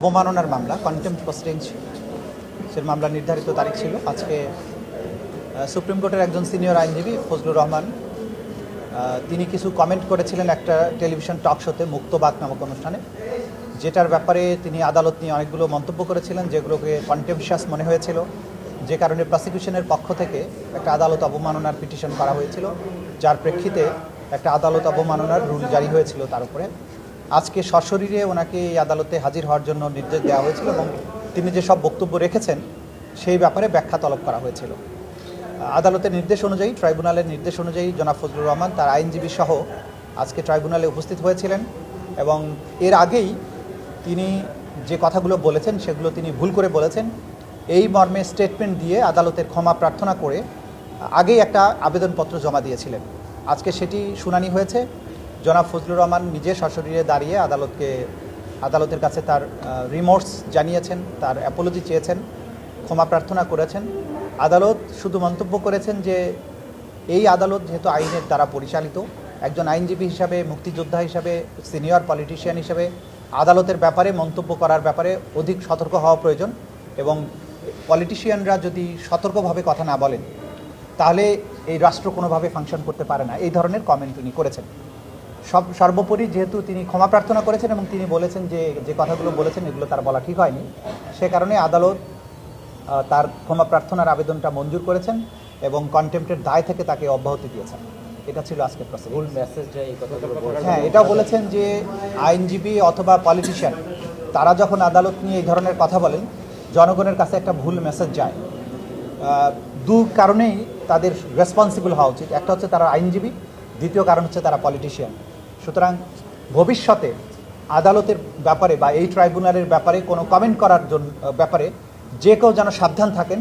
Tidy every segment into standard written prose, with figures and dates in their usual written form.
অবমাননার মামলা contempt proceedings সে মামলা নির্ধারিত তারিখ ছিল আজকে সুপ্রিম কোর্টের একজন সিনিয়র আইনজীবী ফজলুর রহমান তিনি কিছু কমেন্ট করেছিলেন একটা টেলিভিশন টক শোতে মুক্তবাদ নামক অনুষ্ঠানে, যেটার ব্যাপারে তিনি আদালত নিয়ে অনেকগুলো মন্তব্য করেছিলেন যেগুলোকে কন্টেম্পশাস মনে হয়েছিল, যে কারণে প্রসিকিউশনের পক্ষ থেকে একটা আদালত অবমাননার পিটিশন করা হয়েছিল, যার প্রেক্ষিতে একটা আদালত অবমাননার রুল জারি হয়েছিল তার উপরে। আজকে সশরীরে ওনাকে এই আদালতে হাজির হওয়ার জন্য নির্দেশ দেওয়া হয়েছিল এবং তিনি যে সব বক্তব্য রেখেছেন সেই ব্যাপারে ব্যাখ্যা তলব করা হয়েছিল। আদালতের নির্দেশ অনুযায়ী, ট্রাইব্যুনালের নির্দেশ অনুযায়ী জনাব ফজলুর রহমান তার আইনজীবী সহ আজকে ট্রাইব্যুনালে উপস্থিত হয়েছিলেন এবং এর আগেই তিনি যে কথাগুলো বলেছেন সেগুলো তিনি ভুল করে বলেছেন এই মর্মে স্টেটমেন্ট দিয়ে আদালতের ক্ষমা প্রার্থনা করে আগেই একটা আবেদনপত্র জমা দিয়েছিলেন। আজকে সেটি শুনানি হয়েছে। জনাব ফজলুর রহমান নিজে সশরীরে দাঁড়িয়ে আদালতের কাছে তার রিমোর্স জানিয়েছেন, তার অ্যাপোলজি চেয়েছেন, ক্ষমা প্রার্থনা করেছেন। আদালত শুধু মন্তব্য করেছেন যে এই আদালত যেহেতু আইনের দ্বারা পরিচালিত, একজন আইনজীবী হিসাবে, মুক্তিযোদ্ধা হিসাবে, সিনিয়র পলিটিশিয়ান হিসাবে আদালতের ব্যাপারে মন্তব্য করার ব্যাপারে অধিক সতর্ক হওয়া প্রয়োজন এবং পলিটিশিয়ানরা যদি সতর্কভাবে কথা না বলেন তাহলে এই রাষ্ট্র কোনোভাবে ফাংশন করতে পারে না, এই ধরনের কমেন্ট তিনি করেছেন। সর্বোপরি যেহেতু তিনি ক্ষমা প্রার্থনা করেছেন এবং তিনি বলেছেন যে কথাগুলো বলেছেন এগুলো তার বলা ঠিক হয়নি, সে কারণে আদালত তার ক্ষমা প্রার্থনার আবেদনটা মঞ্জুর করেছেন এবং কন্টেম্পটের দায় থেকে তাকে অব্যাহতি দিয়েছেন। এটা ছিল আজকের প্রসিডিং। হ্যাঁ, এটাও বলেছেন যে আইনজীবী অথবা পলিটিশিয়ান তারা যখন আদালত নিয়ে এই ধরনের কথা বলেন জনগণের কাছে একটা ভুল মেসেজ যায়। দু কারণেই তাদের রেসপন্সিবল হওয়া উচিত। একটা হচ্ছে তারা আইনজীবী, দ্বিতীয় কারণ হচ্ছে তারা পলিটিশিয়ান। সুতরাং ভবিষ্যতে আদালতের ব্যাপারে বা এই ট্রাইব্যুনালের ব্যাপারে কোনো কমেন্ট করার জন্য ব্যাপারে যে কেউ যেন সাবধান থাকেন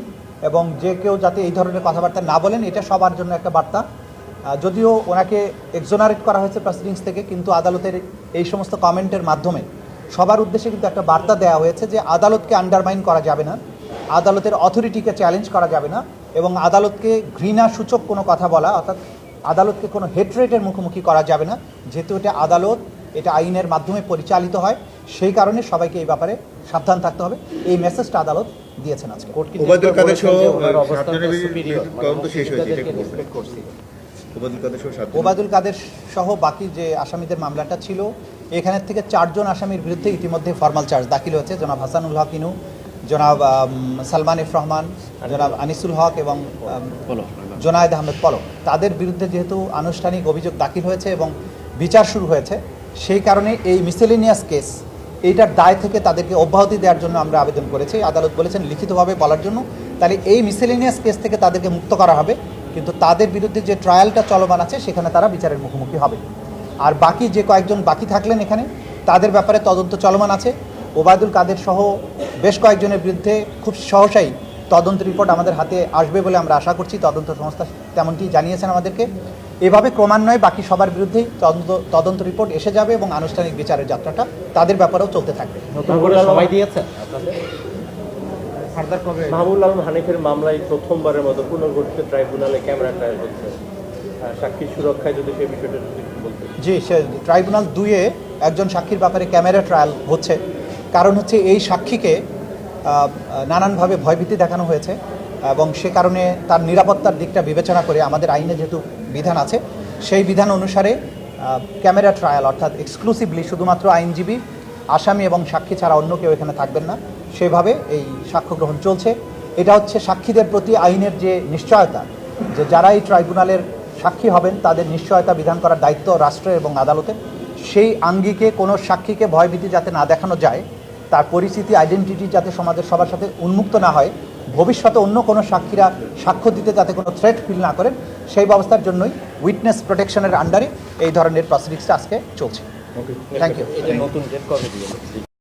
এবং যে কেউ যাতে এই ধরনের কথাবার্তা না বলেন, এটা সবার জন্য একটা বার্তা। যদিও ওনাকে এক্সোনারেট করা হয়েছে প্রসিডিংস থেকে, কিন্তু আদালতের এই সমস্ত কমেন্টের মাধ্যমে সবার উদ্দেশ্যে কিন্তু একটা বার্তা দেওয়া হয়েছে যে আদালতকে আন্ডারমাইন করা যাবে না, আদালতের অথরিটিকে চ্যালেঞ্জ করা যাবে না এবং আদালতকে ঘৃণা সূচক কোনো কথা বলা, অর্থাৎ আদালতকে কোনো হেট্রেটের মুখোমুখি করা যাবে না। যেহেতু এটা আদালত, এটা আইনের মাধ্যমে পরিচালিত হয়, সেই কারণে সবাইকে এই ব্যাপারে সাবধান থাকতে হবে। এই মেসেজটা আদালত দিয়েছেন আজকে। ওবায়দুল কাদের সহ বাকি যে আসামিদের মামলাটা ছিল, এখানের থেকে 4 জন আসামির বিরুদ্ধে ইতিমধ্যে ফর্মাল চার্জ দাখিল হয়েছে। জনাব হাসানুল হক ইনু, জনাব সালমান এফ রহমান, জনাব আনিসুল হক এবং জোনায়েদ আহমেদ পলক, তাদের বিরুদ্ধে যেহেতু আনুষ্ঠানিক অভিযোগ দাখিল হয়েছে এবং বিচার শুরু হয়েছে, সেই কারণে এই মিসেলেনিয়াস কেস এইটার দায় থেকে তাদেরকে অব্যাহতি দেওয়ার জন্য আমরা আবেদন করেছি। আদালত বলেছেন লিখিতভাবে বলার জন্য, তাহলে এই মিসেলেনিয়াস কেস থেকে তাদেরকে মুক্ত করা হবে, কিন্তু তাদের বিরুদ্ধে যে ট্রায়ালটা চলমান আছে সেখানে তারা বিচারের মুখোমুখি হবে। আর বাকি যে কয়েকজন বাকি থাকলেন এখানে, তাদের ব্যাপারে তদন্ত চলমান আছে। ওবায়দুল কাদের সহ বেশ কয়েকজনের বিরুদ্ধে খুব সহসাই তদন্ত রিপোর্ট আমাদের হাতে আসবে বলে আমরা আশা করছি। তদন্ত সংস্থা তেমনটি জানিয়েছেন আমাদেরকে। এভাবে ক্রমান্বয়ে বাকি সবার বিরুদ্ধেই তদন্ত রিপোর্ট এসে যাবে এবং আনুষ্ঠানিক বিচারের যাত্রাটা তাদের ব্যাপারেও চলতে থাকবে। মাহবুবুল আলম হানিফের মামলায় প্রথমবারের মতো পুনর্গঠিত ট্রাইব্যুনালে ক্যামেরা ট্রায়াল হচ্ছে, সাক্ষীর সুরক্ষায় যদি সেই বিষয়টা বলতে। জি, সে ট্রাইব্যুনাল 2-এ একজন সাক্ষীর ব্যাপারে ক্যামেরা ট্রায়াল হচ্ছে। কারণ হচ্ছে এই সাক্ষীকে নানানভাবে ভয়ভীতি দেখানো হয়েছে এবং সে কারণে তার নিরাপত্তার দিকটা বিবেচনা করে আমাদের আইনে যেহেতু বিধান আছে, সেই বিধান অনুসারে ক্যামেরা ট্রায়াল, অর্থাৎ এক্সক্লুসিভলি শুধুমাত্র আইনজীবী, আসামি এবং সাক্ষী ছাড়া অন্য কেউ এখানে থাকবেন না, সেভাবে এই সাক্ষ্য গ্রহণ চলছে। এটা হচ্ছে সাক্ষীদের প্রতি আইনের যে নিশ্চয়তা, যে যারা এই ট্রাইব্যুনালের সাক্ষী হবেন তাদের নিশ্চয়তা বিধান করার দায়িত্ব রাষ্ট্রের এবং আদালতের। সেই আঙ্গিকে কোনো সাক্ষীকে ভয়ভীতি যাতে না দেখানো যায়, তার পরিস্থিতি, আইডেন্টিটি যাতে সমাজের সবার সাথে উন্মুক্ত না হয়, ভবিষ্যতে অন্য কোনো সাক্ষীরা সাক্ষ্য দিতে যাতে কোনো থ্রেট ফিল না করেন, সেই ব্যবস্থার জন্যই উইটনেস প্রোটেকশনের আন্ডারে এই ধরনের প্রসিডিংসটা আজকে চলছে। Thank you.